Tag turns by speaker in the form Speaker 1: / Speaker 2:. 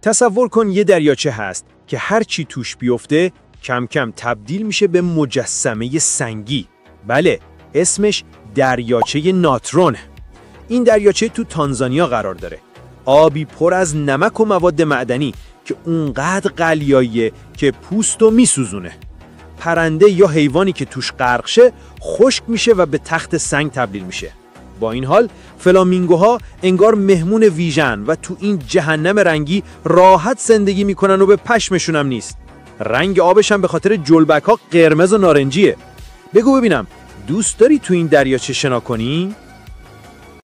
Speaker 1: تصور کن یه دریاچه هست که هر چی توش بیفته کم کم تبدیل میشه به مجسمه سنگی. بله، اسمش دریاچه ناترونه. این دریاچه تو تانزانیا قرار داره. آبی پر از نمک و مواد معدنی که اونقدر قلیاییه که پوستو میسوزونه. پرنده یا حیوانی که توش غرق شه خشک میشه و به تخت سنگ تبدیل میشه. با این حال فلامینگوها انگار مهمون ویژن و تو این جهنم رنگی راحت زندگی میکنن و به پشمشون هم نیست. رنگ آبش هم به خاطر جلبک‌ها قرمز و نارنجیه. بگو ببینم، دوست داری تو این دریاچه شنا کنی؟